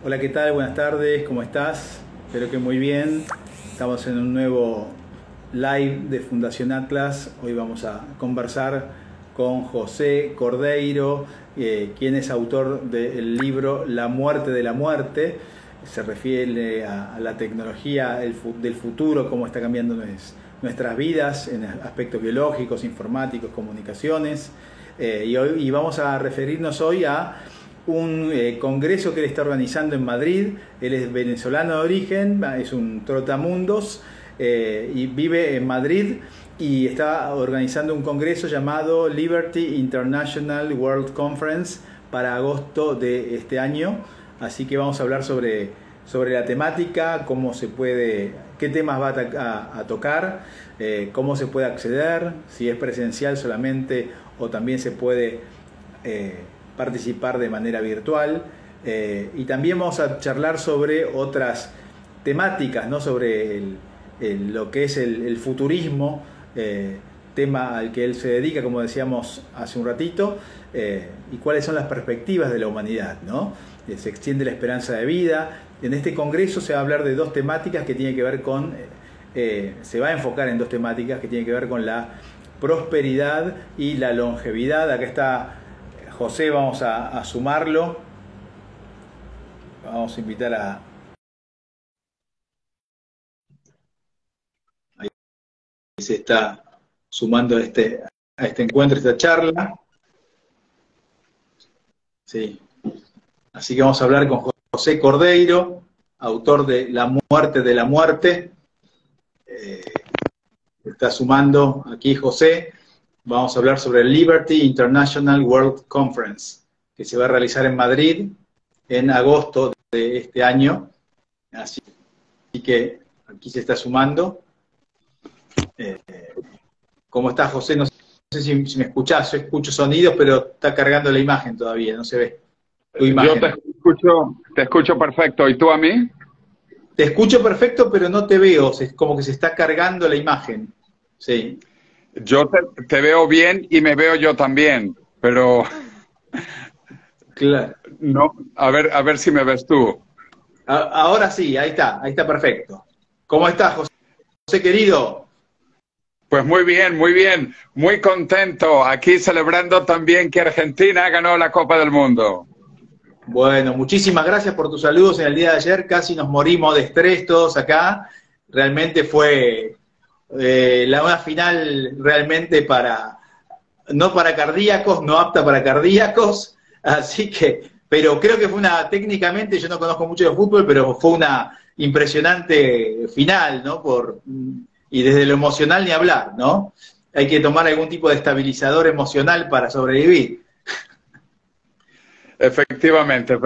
Hola, ¿qué tal? Buenas tardes, ¿cómo estás? Espero que muy bien. Estamos en un nuevo live de Fundación Atlas. Hoy vamos a conversar con José Cordeiro, quien es autor del libro La muerte de la muerte. Se refiere a la tecnología del futuro, cómo está cambiando nuestras vidas en aspectos biológicos, informáticos, comunicaciones. Y vamos a referirnos hoy a un congreso que él está organizando en Madrid. Él es venezolano de origen, es un trotamundos y vive en Madrid y está organizando un congreso llamado Liberty International World Conference para agosto de este año. Así que vamos a hablar sobre la temática, cómo se puede, qué temas va a tocar, cómo se puede acceder, si es presencial solamente o también se puede participar de manera virtual, y también vamos a charlar sobre otras temáticas, ¿no? Sobre lo que es el futurismo, tema al que él se dedica, como decíamos hace un ratito, y cuáles son las perspectivas de la humanidad, ¿no? Se extiende la esperanza de vida. En este congreso se va a hablar de dos temáticas que tienen que ver con, se va a enfocar en dos temáticas que tienen que ver con la prosperidad y la longevidad. Acá está José, vamos a sumarlo. Vamos a invitar a... Ahí se está sumando a este encuentro, a esta charla. Sí. Así que vamos a hablar con José Cordeiro, autor de La muerte de la muerte. Está sumando aquí José. Vamos a hablar sobre el Liberty International World Conference, que se va a realizar en Madrid en agosto de este año. Así que aquí se está sumando. ¿Cómo estás, José? No sé si me escuchás, yo escucho sonidos, pero está cargando la imagen todavía, no se ve tu imagen. Yo te escucho perfecto. ¿Y tú a mí? Te escucho perfecto, pero no te veo, es como que se está cargando la imagen. Sí. Yo te veo bien y me veo yo también, pero Claro. no, a ver si me ves tú. Ahora sí, ahí está perfecto. ¿Cómo estás, José querido? Pues muy bien, muy contento. Aquí celebrando también que Argentina ganó la Copa del Mundo. Bueno, muchísimas gracias por tus saludos en el día de ayer. Casi nos morimos de estrés todos acá. Realmente fue una final realmente no para cardíacos, no apta para cardíacos. Así que, pero creo que fue técnicamente, yo no conozco mucho de fútbol, pero fue una impresionante final, ¿no? Y desde lo emocional ni hablar, ¿no? Hay que tomar algún tipo de estabilizador emocional para sobrevivir. Efectivamente.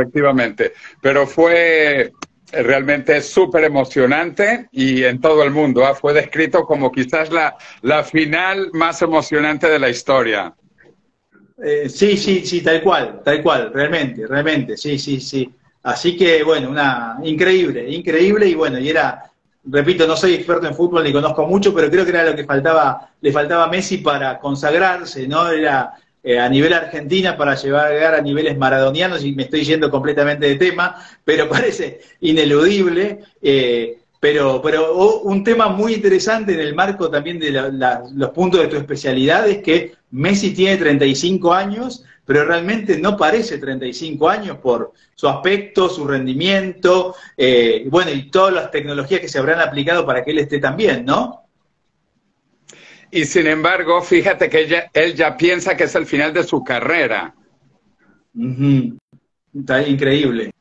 Pero fue realmente súper emocionante y en todo el mundo, ¿eh? Fue descrito como quizás la final más emocionante de la historia. Sí, tal cual, realmente, sí. Así que, bueno, increíble, y bueno, repito, no soy experto en fútbol ni conozco mucho, pero creo que era lo que le faltaba a Messi para consagrarse, ¿no? Era a nivel Argentina para llegar a niveles maradonianos, y me estoy yendo completamente de tema, pero parece ineludible. Pero un tema muy interesante en el marco también de los puntos de tu especialidad es que Messi tiene 35 años, pero realmente no parece 35 años por su aspecto, su rendimiento, bueno, y todas las tecnologías que se habrán aplicado para que él esté tan bien, ¿no? Y sin embargo, fíjate que él ya piensa que es el final de su carrera. Está increíble,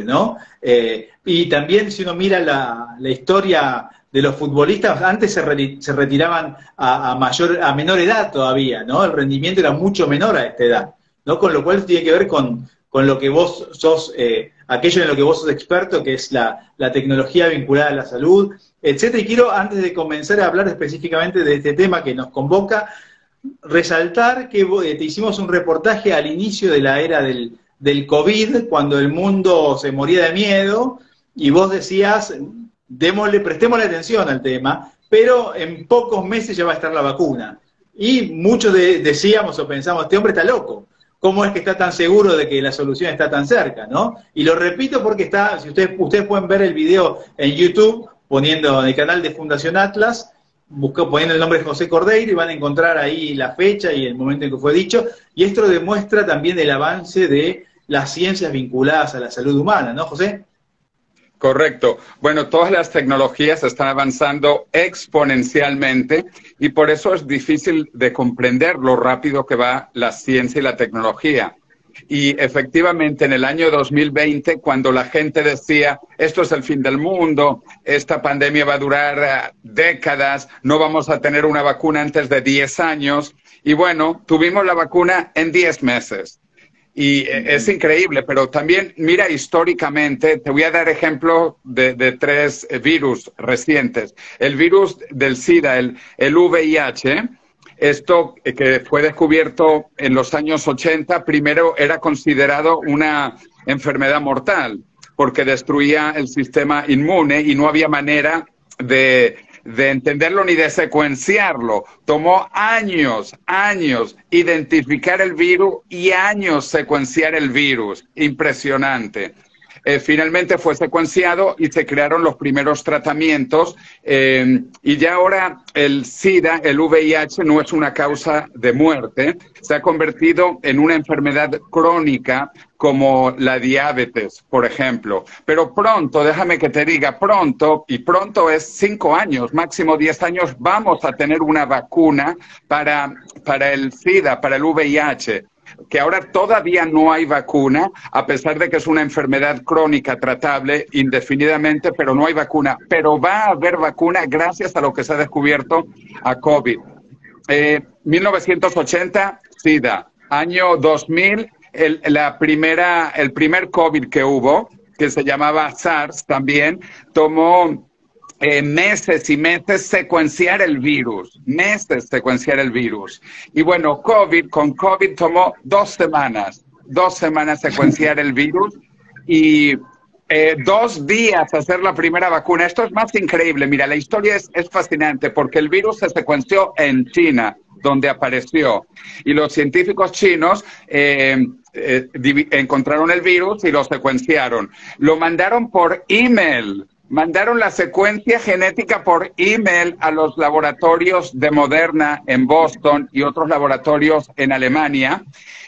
¿no? Y también si uno mira la historia de los futbolistas, antes se retiraban a menor edad todavía, ¿no? El rendimiento era mucho menor a esta edad, ¿no? Con lo cual tiene que ver con lo que vos sos, aquello en lo que vos sos experto, que es la tecnología vinculada a la salud, etcétera. Y quiero, antes de comenzar a hablar específicamente de este tema que nos convoca, resaltar que te hicimos un reportaje al inicio de la era del COVID, cuando el mundo se moría de miedo, y vos decías, prestémosle atención al tema, pero en pocos meses ya va a estar la vacuna. Y muchos decíamos o pensamos, este hombre está loco, ¿cómo es que está tan seguro de que la solución está tan cerca, ¿no? Y lo repito porque está, si ustedes pueden ver el video en YouTube, poniendo en el canal de Fundación Atlas, poniendo el nombre de José Cordeiro y van a encontrar ahí la fecha y el momento en que fue dicho, y esto demuestra también el avance de las ciencias vinculadas a la salud humana, ¿no, José? Correcto. Bueno, todas las tecnologías están avanzando exponencialmente y por eso es difícil de comprender lo rápido que va la ciencia y la tecnología. Y efectivamente en el año 2020, cuando la gente decía, esto es el fin del mundo, esta pandemia va a durar décadas, no vamos a tener una vacuna antes de 10 años, y bueno, tuvimos la vacuna en 10 meses. Y es increíble, pero también, mira, históricamente, te voy a dar ejemplo de 3 virus recientes. El virus del SIDA, el VIH, esto que fue descubierto en los años 80, primero era considerado una enfermedad mortal, porque destruía el sistema inmune y no había manera de entenderlo ni de secuenciarlo. Tomó años identificar el virus y años secuenciar el virus. Impresionante. Finalmente fue secuenciado y se crearon los primeros tratamientos y ya ahora el SIDA, el VIH, no es una causa de muerte, se ha convertido en una enfermedad crónica como la diabetes, por ejemplo. Pero pronto, déjame que te diga, pronto, y pronto es 5 años, máximo 10 años, vamos a tener una vacuna para el SIDA, para el VIH. Que ahora todavía no hay vacuna, a pesar de que es una enfermedad crónica tratable indefinidamente, pero no hay vacuna. Pero va a haber vacuna gracias a lo que se ha descubierto a COVID. 1980, SIDA. Año 2000, el primer COVID que hubo, que se llamaba SARS también, tomó meses y meses secuenciar el virus, Y bueno, con COVID tomó 2 semanas secuenciar el virus y 2 días hacer la primera vacuna. Esto es más increíble. Mira, la historia es fascinante porque el virus se secuenció en China, donde apareció. Y los científicos chinos encontraron el virus y lo secuenciaron. Lo mandaron por email. Mandaron la secuencia genética por email a los laboratorios de Moderna en Boston y otros laboratorios en Alemania.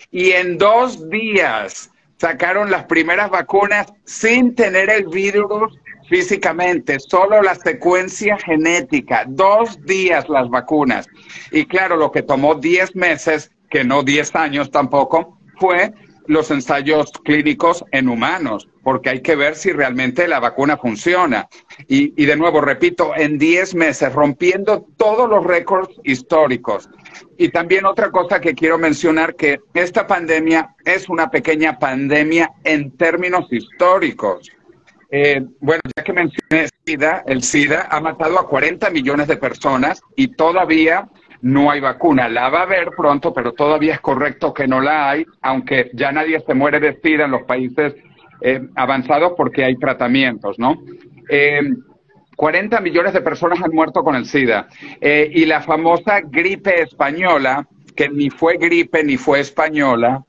Y en 2 días sacaron las primeras vacunas sin tener el virus físicamente, solo la secuencia genética. 2 días las vacunas. Y claro, lo que tomó 10 meses, que no 10 años tampoco, fue los ensayos clínicos en humanos, porque hay que ver si realmente la vacuna funciona. Y de nuevo, repito, en 10 meses, rompiendo todos los récords históricos. Y también otra cosa que quiero mencionar, que esta pandemia es una pequeña pandemia en términos históricos. Bueno, ya que mencioné el SIDA ha matado a 40 millones de personas y todavía no hay vacuna. La va a haber pronto, pero todavía es correcto que no la hay, aunque ya nadie se muere de SIDA en los países avanzados porque hay tratamientos, ¿no? 40 millones de personas han muerto con el SIDA. Y la famosa gripe española, que ni fue gripe ni fue española,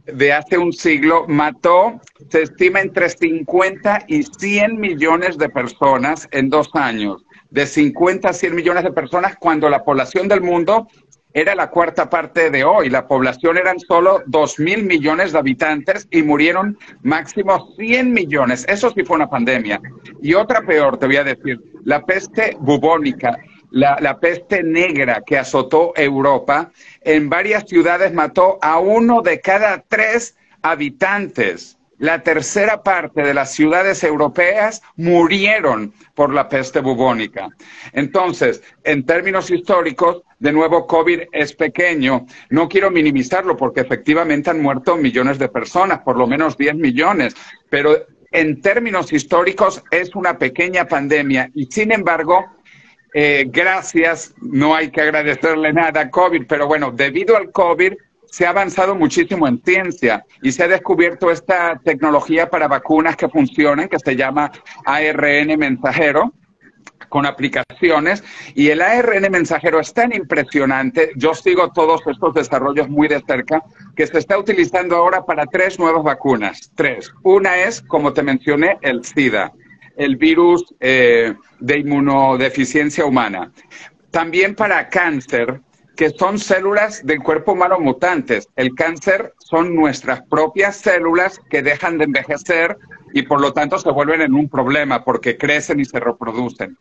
de hace un siglo, mató, se estima, entre 50 y 100 millones de personas en 2 años. De 50 a 100 millones de personas, cuando la población del mundo era la 4ª parte de hoy. La población eran solo 2.000 millones de habitantes y murieron máximo 100 millones. Eso sí fue una pandemia. Y otra peor, te voy a decir, la peste bubónica, la peste negra que azotó Europa, en varias ciudades mató a 1 de cada 3 habitantes. La 1/3 parte de las ciudades europeas murieron por la peste bubónica. Entonces, en términos históricos, de nuevo, COVID es pequeño. No quiero minimizarlo porque efectivamente han muerto millones de personas, por lo menos 10 millones. Pero en términos históricos es una pequeña pandemia y, sin embargo, gracias, no hay que agradecerle nada a COVID, pero bueno, debido al COVID, se ha avanzado muchísimo en ciencia y se ha descubierto esta tecnología para vacunas que funcionan, que se llama ARN mensajero, con aplicaciones, y el ARN mensajero es tan impresionante, yo sigo todos estos desarrollos muy de cerca, que se está utilizando ahora para 3 nuevas vacunas. 3. Una es, como te mencioné, el SIDA, el virus de inmunodeficiencia humana. También para cáncer, que son células del cuerpo humano mutantes. El cáncer son nuestras propias células que dejan de envejecer y por lo tanto se vuelven en un problema porque crecen y se reproducen.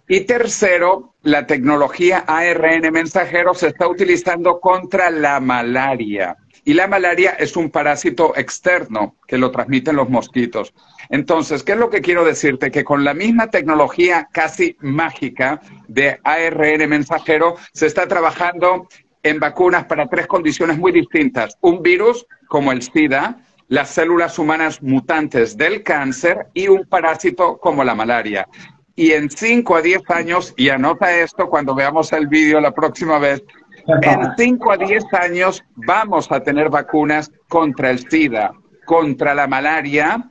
Y tercero, la tecnología ARN mensajero se está utilizando contra la malaria. Y la malaria es un parásito externo que lo transmiten los mosquitos. Entonces, ¿qué es lo que quiero decirte? Que con la misma tecnología casi mágica de ARN mensajero se está trabajando en vacunas para 3 condiciones muy distintas. Un virus como el SIDA, las células humanas mutantes del cáncer y un parásito como la malaria. Y en 5 a 10 años, y anota esto cuando veamos el vídeo la próxima vez, en 5 a 10 años vamos a tener vacunas contra el SIDA, contra la malaria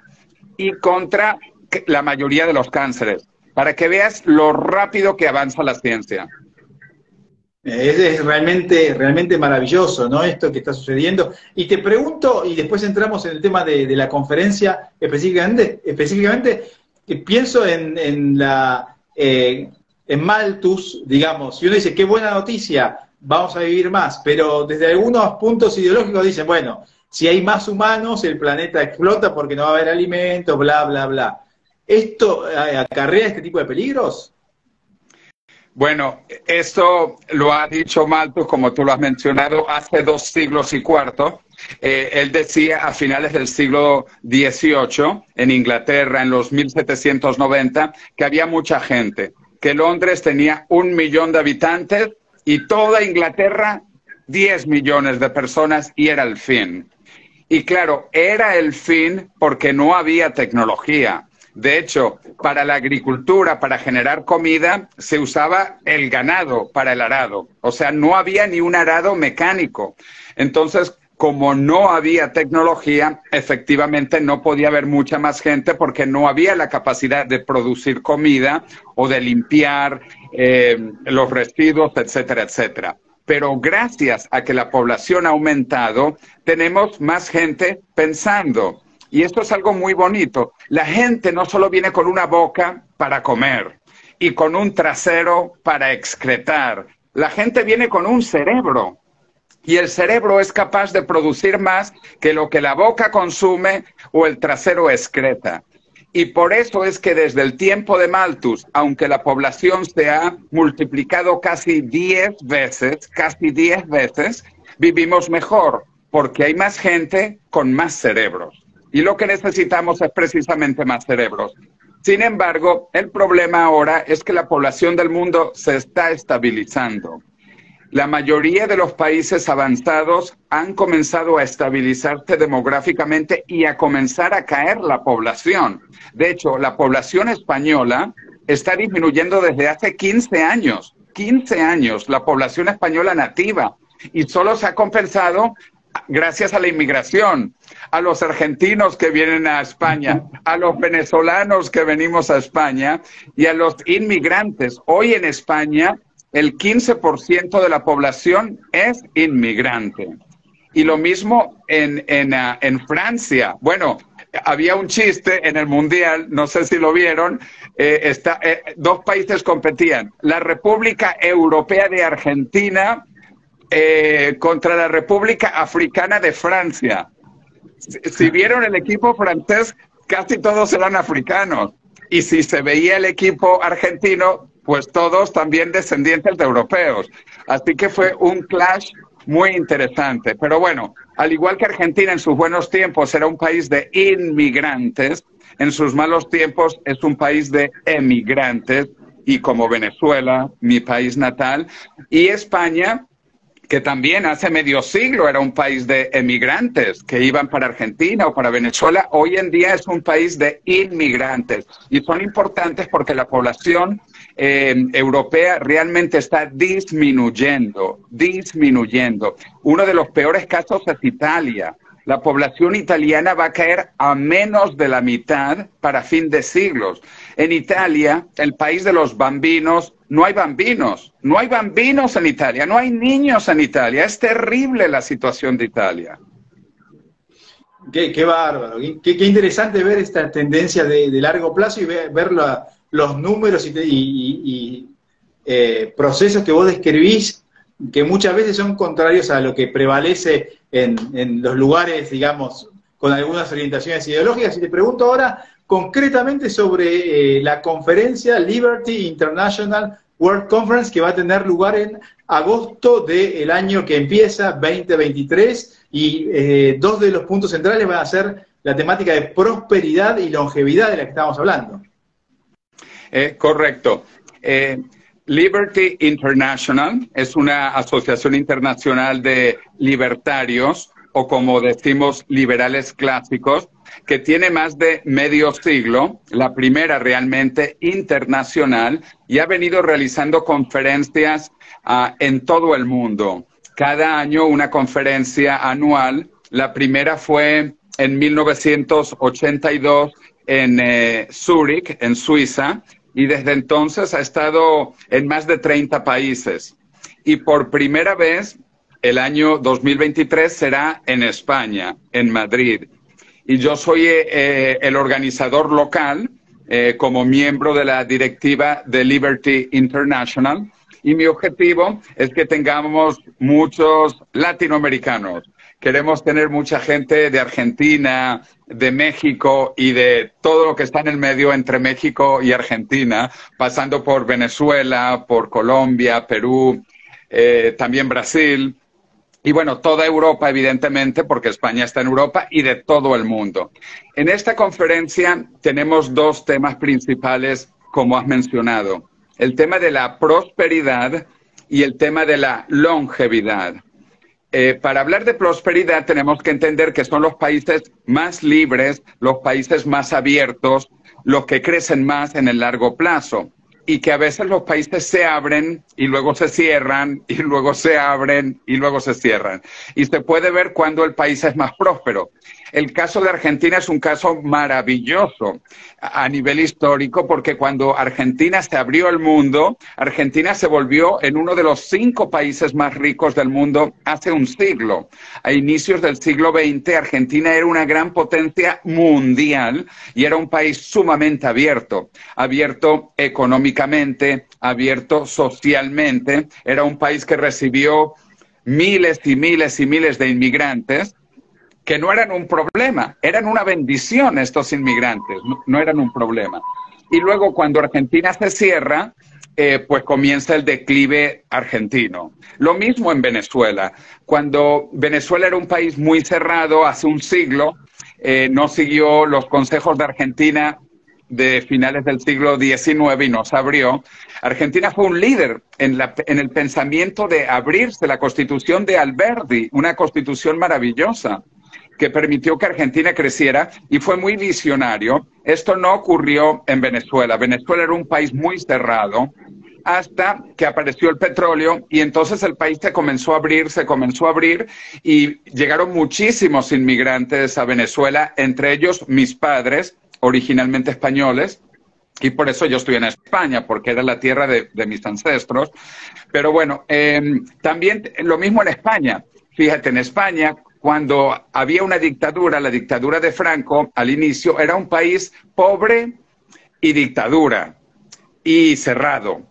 y contra la mayoría de los cánceres, para que veas lo rápido que avanza la ciencia. Es realmente maravilloso, ¿no? Esto que está sucediendo. Y te pregunto, y después entramos en el tema de la conferencia específicamente pienso en Malthus, digamos, y uno dice, qué buena noticia, vamos a vivir más, pero desde algunos puntos ideológicos dicen, bueno, si hay más humanos, el planeta explota porque no va a haber alimentos, bla, bla, bla. ¿Esto acarrea este tipo de peligros? Bueno, esto lo ha dicho Malthus, como tú lo has mencionado, hace 2 siglos y cuarto. Él decía a finales del siglo XVIII, en Inglaterra, en los 1790, que había mucha gente, que Londres tenía 1 millón de habitantes y toda Inglaterra 10 millones de personas y era el fin. Y claro, era el fin porque no había tecnología. De hecho, para la agricultura, para generar comida, se usaba el ganado para el arado. O sea, no había ni un arado mecánico. Entonces, como no había tecnología, efectivamente no podía haber mucha más gente porque no había la capacidad de producir comida o de limpiar los residuos, etcétera, etcétera. Pero gracias a que la población ha aumentado, tenemos más gente pensando. Y esto es algo muy bonito. La gente no solo viene con una boca para comer y con un trasero para excretar. La gente viene con un cerebro. Y el cerebro es capaz de producir más que lo que la boca consume o el trasero excreta. Y por eso es que desde el tiempo de Malthus, aunque la población se ha multiplicado casi 10 veces, vivimos mejor, porque hay más gente con más cerebros. Y lo que necesitamos es precisamente más cerebros. Sin embargo, el problema ahora es que la población del mundo se está estabilizando. La mayoría de los países avanzados han comenzado a estabilizarse demográficamente y a comenzar a caer la población. De hecho, la población española está disminuyendo desde hace 15 años. 15 años, la población española nativa. Y solo se ha compensado gracias a la inmigración, a los argentinos que vienen a España, a los venezolanos que venimos a España y a los inmigrantes. Hoy en España el 15% de la población es inmigrante. Y lo mismo en Francia. Bueno, había un chiste en el Mundial, no sé si lo vieron, 2 países competían, la República Europea de Argentina contra la República Africana de Francia. Si vieron el equipo francés, casi todos eran africanos. Y si se veía el equipo argentino, pues todos también descendientes de europeos. Así que fue un clash muy interesante. Pero bueno, al igual que Argentina en sus buenos tiempos era un país de inmigrantes, en sus malos tiempos es un país de emigrantes, y como Venezuela, mi país natal, y España, que también hace medio siglo era un país de emigrantes que iban para Argentina o para Venezuela, hoy en día es un país de inmigrantes. Y son importantes porque la población europea realmente está disminuyendo. Uno de los peores casos es Italia. la población italiana va a caer a menos de la mitad para fin de siglos. En Italia, el país de los bambinos, no hay bambinos. No hay bambinos en Italia, no hay niños en Italia. Es terrible la situación de Italia. Qué bárbaro, qué interesante ver esta tendencia de largo plazo y ver los números y procesos que vos describís, que muchas veces son contrarios a lo que prevalece en los lugares, digamos, con algunas orientaciones ideológicas. Y te pregunto ahora concretamente sobre la conferencia Liberty International World Conference, que va a tener lugar en agosto del año que empieza, 2023, y dos de los puntos centrales van a ser la temática de prosperidad y longevidad de la que estábamos hablando. Correcto. Liberty International es una asociación internacional de libertarios, o como decimos, liberales clásicos, que tiene más de medio siglo, la primera realmente internacional, y ha venido realizando conferencias en todo el mundo. Cada año una conferencia anual. La primera fue en 1982 en Zúrich, en Suiza, y desde entonces ha estado en más de 30 países. Y por primera vez, el año 2023 será en España, en Madrid. Y yo soy el organizador local, como miembro de la directiva de Liberty International, y mi objetivo es que tengamos muchos latinoamericanos. Queremos tener mucha gente de Argentina, de México y de todo lo que está en el medio entre México y Argentina, pasando por Venezuela, por Colombia, Perú, también Brasil. Y bueno, toda Europa, evidentemente, porque España está en Europa, y de todo el mundo. En esta conferencia tenemos dos temas principales, como has mencionado. El tema de la prosperidad y el tema de la longevidad. Para hablar de prosperidad tenemos que entender que son los países más libres, los países más abiertos, los que crecen más en el largo plazo. Y que a veces los países se abren y luego se cierran, y luego se abren y luego se cierran. Y se puede ver cuando el país es más próspero. El caso de Argentina es un caso maravilloso a nivel histórico, porque cuando Argentina se abrió al mundo, Argentina se volvió en uno de los 5 países más ricos del mundo hace un siglo. A inicios del siglo XX, Argentina era una gran potencia mundial y era un país sumamente abierto, abierto económicamente, abierto socialmente. Era un país que recibió miles y miles y miles de inmigrantes, que no eran un problema, eran una bendición estos inmigrantes, no eran un problema. Y luego cuando Argentina se cierra, pues comienza el declive argentino. Lo mismo en Venezuela. Cuando Venezuela era un país muy cerrado hace un siglo, no siguió los consejos de Argentina de finales del siglo XIX y nos abrió. Argentina fue un líder en el pensamiento de abrirse, la Constitución de Alberdi, una constitución maravillosa, que permitió que Argentina creciera y fue muy visionario. Esto no ocurrió en Venezuela. Venezuela era un país muy cerrado hasta que apareció el petróleo y entonces el país se comenzó a abrir y llegaron muchísimos inmigrantes a Venezuela, entre ellos mis padres, originalmente españoles, y por eso yo estoy en España, porque era la tierra de mis ancestros. Pero bueno, también lo mismo en España. Fíjate, en España, cuando había una dictadura, la dictadura de Franco, al inicio, era un país pobre y dictadura y cerrado.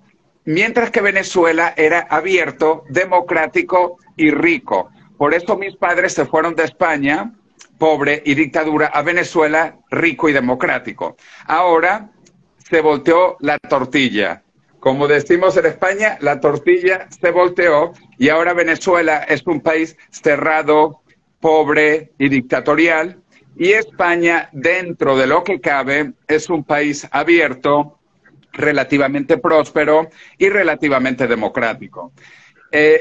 Mientras que Venezuela era abierto, democrático y rico. Por eso mis padres se fueron de España, pobre y dictadura, a Venezuela, rico y democrático. Ahora se volteó la tortilla. Como decimos en España, la tortilla se volteó y ahora Venezuela es un país cerrado, pobre y dictatorial, y España, dentro de lo que cabe, es un país abierto, relativamente próspero y relativamente democrático.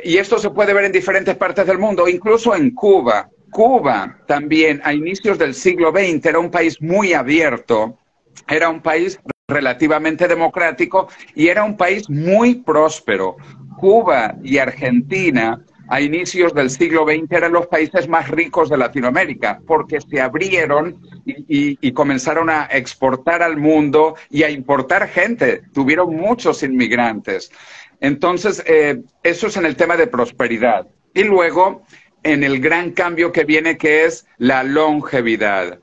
Y esto se puede ver en diferentes partes del mundo, incluso en Cuba. Cuba también, a inicios del siglo XX, era un país muy abierto, era un país relativamente democrático y era un país muy próspero. Cuba y Argentina a inicios del siglo XX eran los países más ricos de Latinoamérica, porque se abrieron y comenzaron a exportar al mundo y a importar gente. Tuvieron muchos inmigrantes. Entonces, eso es en el tema de prosperidad. Y luego, en el gran cambio que viene, que es la longevidad.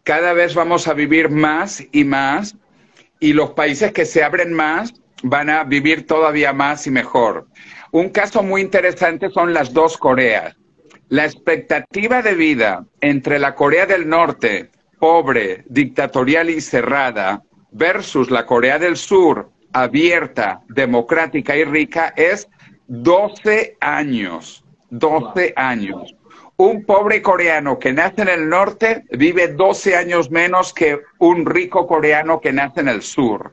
Cada vez vamos a vivir más, y los países que se abren más van a vivir todavía más y mejor. Un caso muy interesante son las dos Coreas. La expectativa de vida entre la Corea del Norte, pobre, dictatorial y cerrada, versus la Corea del Sur, abierta, democrática y rica, es 12 años. 12 años. Un pobre coreano que nace en el norte vive 12 años menos que un rico coreano que nace en el sur.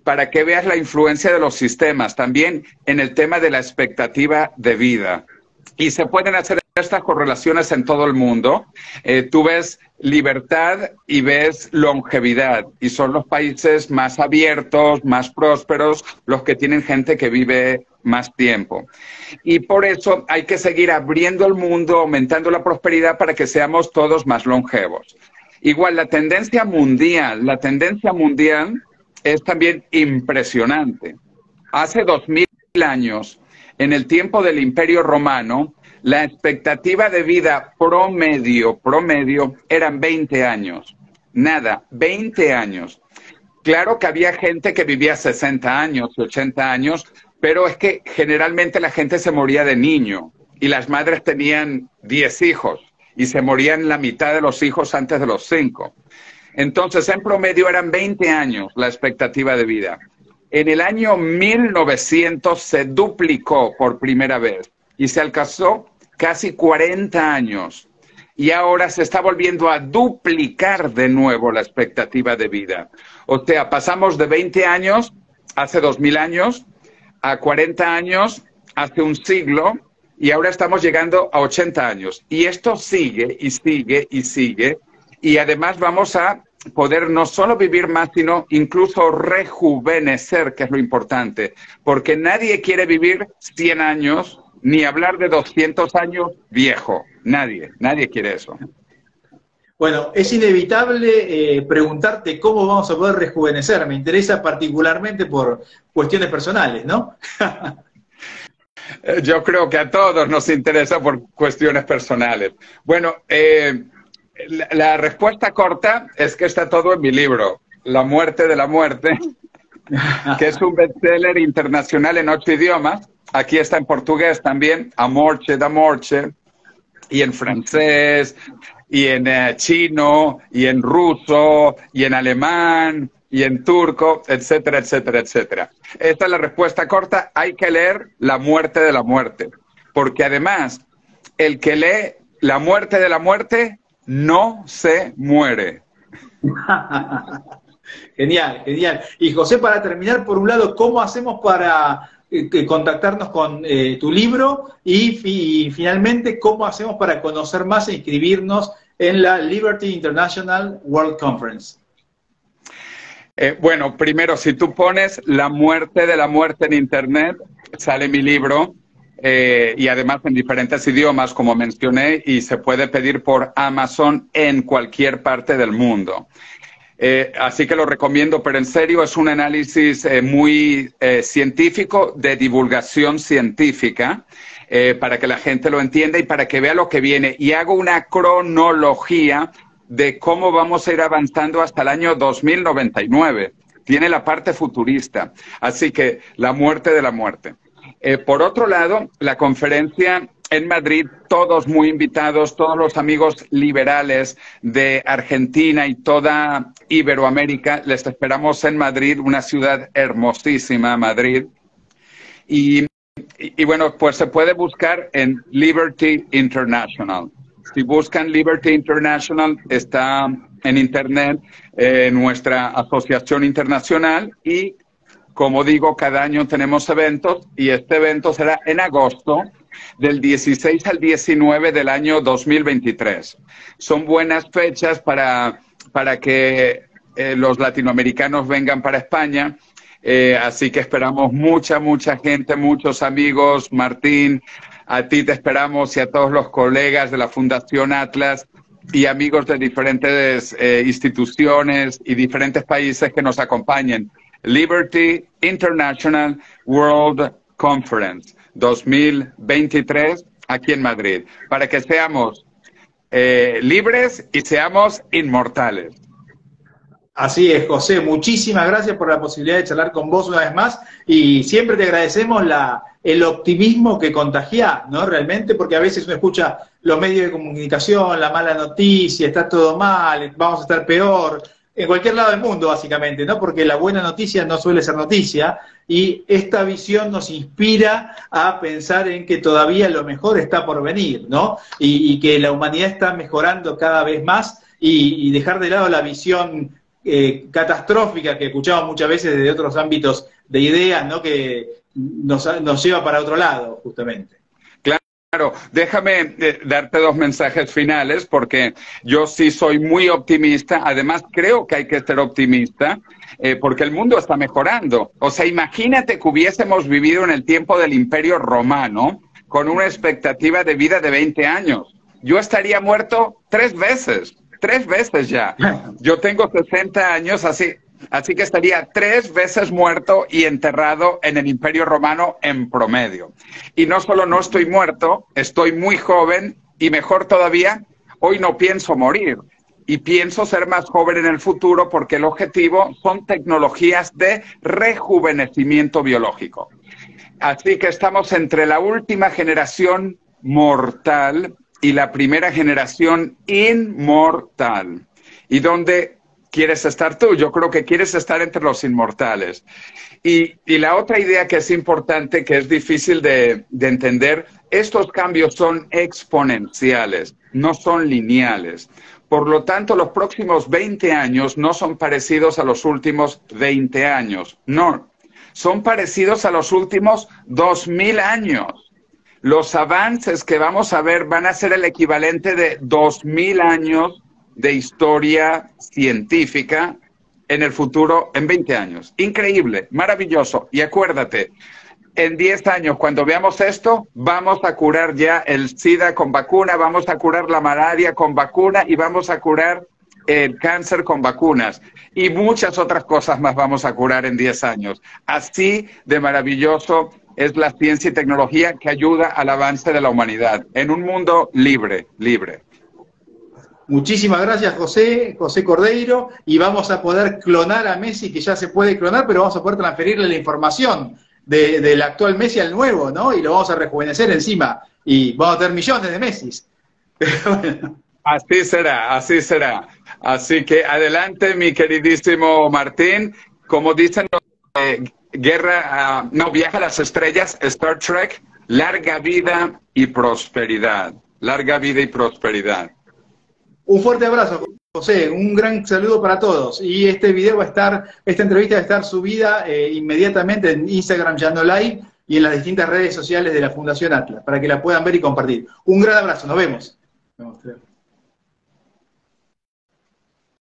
Para que veas la influencia de los sistemas, también en el tema de la expectativa de vida. Y se pueden hacer estas correlaciones en todo el mundo. Tú ves libertad y ves longevidad. Y son los países más abiertos, más prósperos, los que tienen gente que vive más tiempo. Y por eso hay que seguir abriendo el mundo, aumentando la prosperidad para que seamos todos más longevos. Igual, la tendencia mundial es también impresionante. Hace 2000 años, en el tiempo del Imperio Romano, la expectativa de vida promedio eran 20 años. Nada, 20 años. Claro que había gente que vivía 60 años, 80 años, pero es que generalmente la gente se moría de niño y las madres tenían 10 hijos y se morían la mitad de los hijos antes de los 5. Entonces, en promedio eran 20 años la expectativa de vida. En el año 1900 se duplicó por primera vez y se alcanzó casi 40 años. Y ahora se está volviendo a duplicar de nuevo la expectativa de vida. O sea, pasamos de 20 años, hace 2000 años, a 40 años, hace un siglo, y ahora estamos llegando a 80 años. Y esto sigue y sigue y sigue. Y además vamos a poder no solo vivir más, sino incluso rejuvenecer, que es lo importante. Porque nadie quiere vivir 100 años, ni hablar de 200 años viejo. Nadie quiere eso. Bueno, es inevitable preguntarte cómo vamos a poder rejuvenecer. Me interesa particularmente por cuestiones personales, ¿no? Yo creo que a todos nos interesa por cuestiones personales. Bueno, la respuesta corta es que está todo en mi libro, La muerte de la muerte, que es un bestseller internacional en 8 idiomas. Aquí está en portugués también, A Morte da Morte, y en francés, y en chino, y en ruso, y en alemán, y en turco, etcétera, etcétera, etcétera. Esta es la respuesta corta. Hay que leer La muerte de la muerte, porque además, el que lee La muerte de la muerte no se muere. Genial, genial. Y José, para terminar, por un lado, ¿cómo hacemos para contactarnos con tu libro? Y finalmente, ¿cómo hacemos para conocer más e inscribirnos en la Liberty International World Conference? Bueno, primero, si tú pones La muerte de la muerte en Internet, sale mi libro. Y además en diferentes idiomas, como mencioné, y se puede pedir por Amazon en cualquier parte del mundo. Así que lo recomiendo, pero en serio es un análisis muy científico, de divulgación científica, para que la gente lo entienda y para que vea lo que viene. Y hago una cronología de cómo vamos a ir avanzando hasta el año 2099. Tiene la parte futurista. Así que La muerte de la muerte. Por otro lado, la conferencia en Madrid, todos muy invitados, todos los amigos liberales de Argentina y toda Iberoamérica, les esperamos en Madrid, una ciudad hermosísima, Madrid. Y bueno, pues se puede buscar en Liberty International. Si buscan Liberty International, está en Internet nuestra asociación internacional y, como digo, cada año tenemos eventos y este evento será en agosto del 16 al 19 del año 2023. Son buenas fechas para que los latinoamericanos vengan para España, así que esperamos mucha gente, muchos amigos, Martín, A ti te esperamos y a todos los colegas de la Fundación Atlas y amigos de diferentes instituciones y diferentes países que nos acompañen. Liberty International World Conference 2023 aquí en Madrid, para que seamos libres y seamos inmortales. Así es, José, muchísimas gracias por la posibilidad de charlar con vos una vez más y siempre te agradecemos el optimismo que contagiás, ¿no? Realmente, porque a veces uno escucha los medios de comunicación, la mala noticia, está todo mal, vamos a estar peor, en cualquier lado del mundo básicamente, ¿no? Porque la buena noticia no suele ser noticia y esta visión nos inspira a pensar en que todavía lo mejor está por venir, ¿no? Y que la humanidad está mejorando cada vez más y dejar de lado la visión catastrófica que escuchamos muchas veces desde otros ámbitos de ideas, ¿no? Que nos lleva para otro lado, justamente. Claro, déjame darte dos mensajes finales, porque yo sí soy muy optimista. Además, creo que hay que ser optimista, porque el mundo está mejorando. O sea, imagínate que hubiésemos vivido en el tiempo del Imperio Romano con una expectativa de vida de 20 años. Yo estaría muerto 3 veces. 3 veces ya. Yo tengo 60 años, así que estaría 3 veces muerto y enterrado en el Imperio Romano en promedio. Y no solo no estoy muerto, estoy muy joven y mejor todavía, hoy no pienso morir. Y pienso ser más joven en el futuro porque el objetivo son tecnologías de rejuvenecimiento biológico. Así que estamos entre la última generación mortal y la primera generación inmortal. ¿Y dónde quieres estar tú? Yo creo que quieres estar entre los inmortales. Y la otra idea que es importante, que es difícil de entender, estos cambios son exponenciales, no son lineales. Por lo tanto, los próximos 20 años no son parecidos a los últimos 20 años. No, son parecidos a los últimos 2000 años. Los avances que vamos a ver van a ser el equivalente de 2000 años de historia científica en el futuro, en 20 años. Increíble, maravilloso. Y acuérdate, en 10 años, cuando veamos esto, vamos a curar ya el SIDA con vacuna, vamos a curar la malaria con vacuna y vamos a curar el cáncer con vacunas. Y muchas otras cosas más vamos a curar en 10 años. Así de maravilloso es la ciencia y tecnología que ayuda al avance de la humanidad en un mundo libre, libre. Muchísimas gracias, José Cordeiro, y vamos a poder clonar a Messi, que ya se puede clonar, pero vamos a poder transferirle la información del actual Messi al nuevo, ¿no? Y lo vamos a rejuvenecer encima, y vamos a tener millones de Messis. Bueno. Así será, así será. Así que adelante, mi queridísimo Martín. Como dicen Viaja a las estrellas, Star Trek, larga vida y prosperidad. Larga vida y prosperidad. Un fuerte abrazo, José, un gran saludo para todos. Y esta entrevista va a estar subida inmediatamente en Instagram Yando Live y en las distintas redes sociales de la Fundación Atlas, para que la puedan ver y compartir. Un gran abrazo, nos vemos.